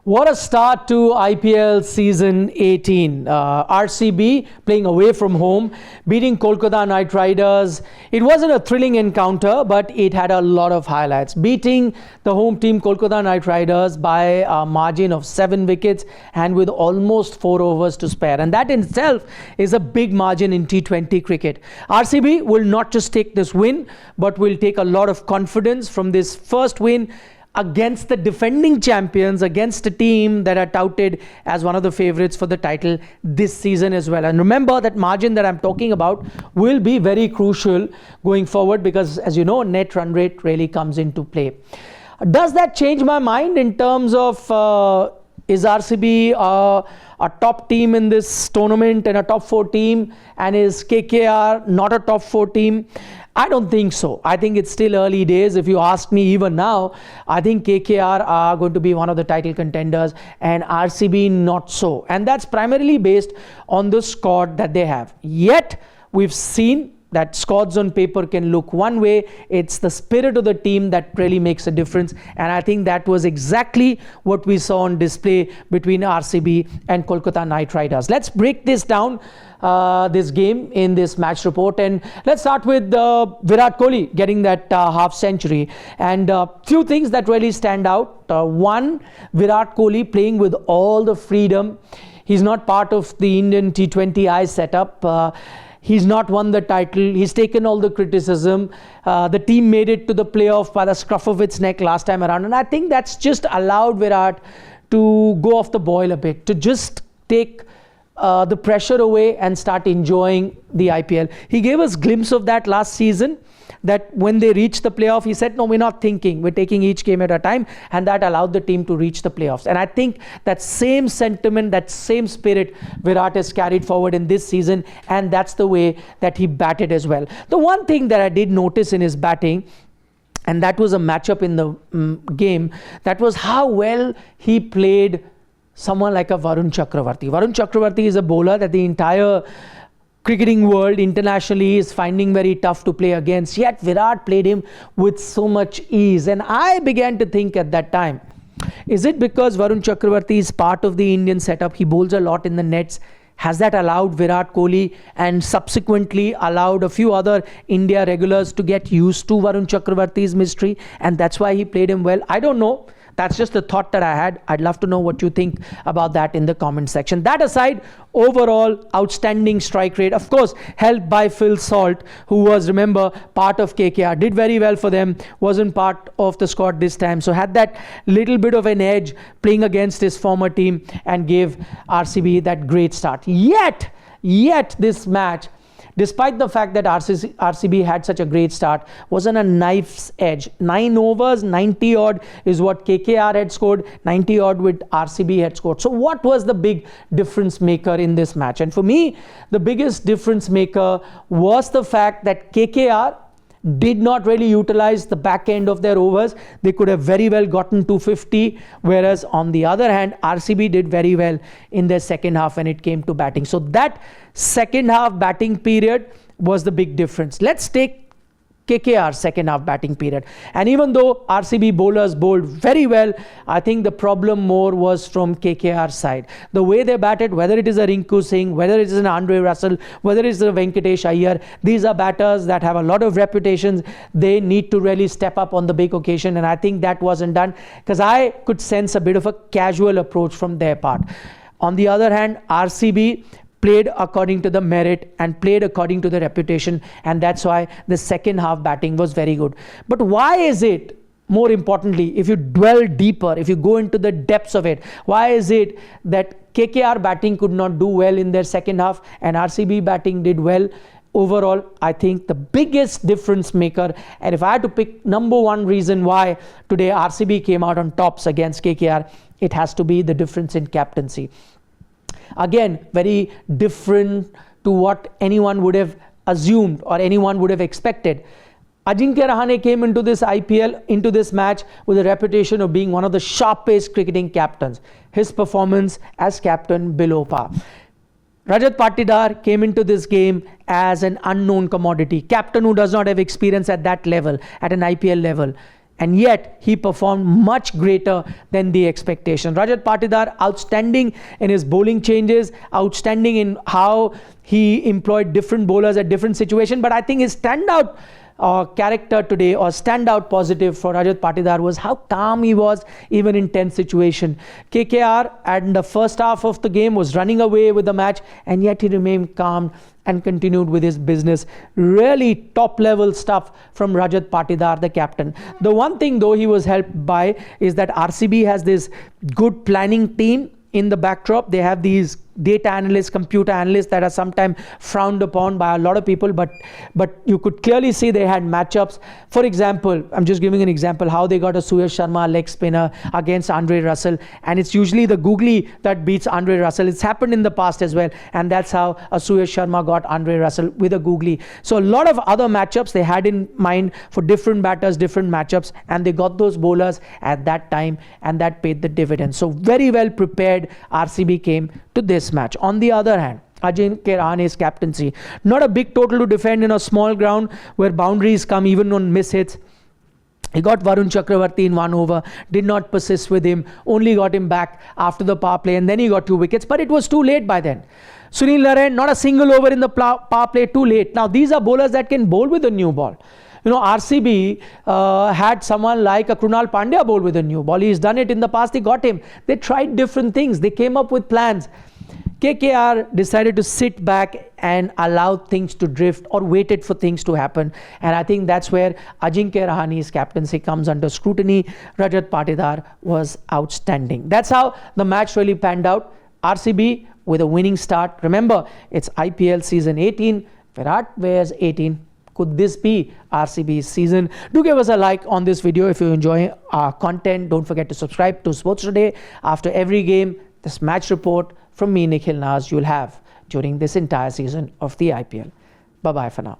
What a start to IPL season 18. RCB playing away from home, beating Kolkata Knight Riders. It wasn't a thrilling encounter, but it had a lot of highlights. Beating the home team Kolkata Knight Riders by a margin of 7 wickets and with almost 4 overs to spare. And that in itself is a big margin in T20 cricket. RCB will not just take this win, but will take a lot of confidence from this first win against the defending champions, against a team that are touted as one of the favorites for the title this season as well. And remember, that margin that I'm talking about will be very crucial going forward because, as you know, net run rate really comes into play. Does that change my mind in terms of is RCB a top team in this tournament and a top 4 team, and is KKR not a top 4 team? I don't think so. I think it's still early days. If you ask me even now, I think KKR are going to be one of the title contenders and RCB not so. And that's primarily based on the squad that they have. Yet, we've seen that squads on paper can look one way. It's the spirit of the team that really makes a difference. And I think that was exactly what we saw on display between RCB and Kolkata Knight Riders. Let's break this down, this game in this match report. And let's start with Virat Kohli getting that half century. And a few things that really stand out. One, Virat Kohli playing with all the freedom. He's not part of the Indian T20I setup. He's not won the title. He's taken all the criticism. The team made it to the playoff by the scruff of its neck last time around. And I think that's just allowed Virat to go off the boil a bit, to just take the pressure away and start enjoying the IPL. He gave us a glimpse of that last season, that when they reached the playoff, he said, no, we're not thinking. We're taking each game at a time. And that allowed the team to reach the playoffs. And I think that same sentiment, that same spirit, Virat has carried forward in this season. And that's the way that he batted as well. The one thing that I did notice in his batting, and that was a matchup in the game, that was how well he played someone like a Varun Chakravarti. Varun Chakravarti is a bowler that the entire cricketing world internationally is finding very tough to play against, yet Virat played him with so much ease. And I began to think at that time, is it because Varun Chakravarti is part of the Indian setup? He bowls a lot in the nets. Has that allowed Virat Kohli and subsequently allowed a few other India regulars to get used to Varun Chakravarti's mystery, and that's why he played him well? I don't know. That's just a thought that I had. I'd love to know what you think about that in the comment section. That aside, overall, outstanding strike rate. Of course, helped by Phil Salt, who was, remember, part of KKR. Did very well for them. Wasn't part of the squad this time. So had that little bit of an edge playing against his former team and gave RCB that great start. Yet this match, despite the fact that RCB had such a great start, was on a knife's edge. 9 overs, 90 odd is what KKR had scored, 90 odd with RCB had scored. So what was the big difference maker in this match? And for me, the biggest difference maker was the fact that KKR did not really utilize the back end of their overs. They could have very well gotten 250, whereas on the other hand, RCB did very well in their second half when it came to batting. So that second half batting period was the big difference. Let's take KKR's second half batting period. And even though RCB bowlers bowled very well, I think the problem more was from KKR's side. The way they batted, whether it is a Rinku Singh, whether it is an Andre Russell, whether it is a Venkatesh Iyer, these are batters that have a lot of reputations. They need to really step up on the big occasion, and I think that wasn't done because I could sense a bit of a casual approach from their part. On the other hand, RCB played according to the merit and played according to the reputation, and that's why the second half batting was very good. But why is it, more importantly, if you dwell deeper, if you go into the depths of it, why is it that KKR batting could not do well in their second half and RCB batting did well? Overall, I think the biggest difference maker, and if I had to pick number one reason why today RCB came out on tops against KKR, it has to be the difference in captaincy. Again, very different to what anyone would have assumed or anyone would have expected. Ajinkya Rahane came into this IPL, into this match with a reputation of being one of the sharpest cricketing captains. His performance as captain below par. Rajat Patidar came into this game as an unknown commodity. Captain who does not have experience at that level, at an IPL level. and yet he performed much greater than the expectation. Rajat Patidar, outstanding in his bowling changes, outstanding in how he employed different bowlers at different situations, but I think his standout character today, or standout positive for Rajat Patidar, was how calm he was even in tense situation. KKR at the first half of the game was running away with the match, and yet he remained calm and continued with his business. Really top level stuff from Rajat Patidar, the captain. The one thing though he was helped by is that RCB has this good planning team in the backdrop. They have these data analysts, computer analysts that are sometimes frowned upon by a lot of people, but you could clearly see they had matchups. For example, I'm just giving an example how they got a Suyash Sharma leg spinner against Andre Russell, and it's usually the googly that beats Andre Russell. It's happened in the past as well, and that's how a Suyash Sharma got Andre Russell, with a googly. So a lot of other matchups they had in mind for different batters, different matchups, and they got those bowlers at that time, and that paid the dividend. So very well prepared RCB came to this match. On the other hand, Ajinkya Rahane's captaincy, not a big total to defend in a small ground where boundaries come even on miss hits. He got Varun Chakravarti in 1 over, did not persist with him, only got him back after the power play, and then he got 2 wickets, but it was too late by then. Sunil Narine, not a single over in the power play, too late. Now these are bowlers that can bowl with a new ball. You know, RCB had someone like a Krunal Pandya bowl with a new ball. He's done it in the past. They got him. They tried different things. They came up with plans. KKR decided to sit back and allow things to drift, or waited for things to happen. And I think that's where Ajinkya Rahane's captaincy comes under scrutiny. Rajat Patidar was outstanding. That's how the match really panned out. RCB with a winning start. Remember, it's IPL season 18. Virat wears 18. Could this be RCB's season? Do give us a like on this video if you enjoy our content. Don't forget to subscribe to Sports Today. After every game, this match report from me, Nikhil Naz, you'll have during this entire season of the IPL. Bye-bye for now.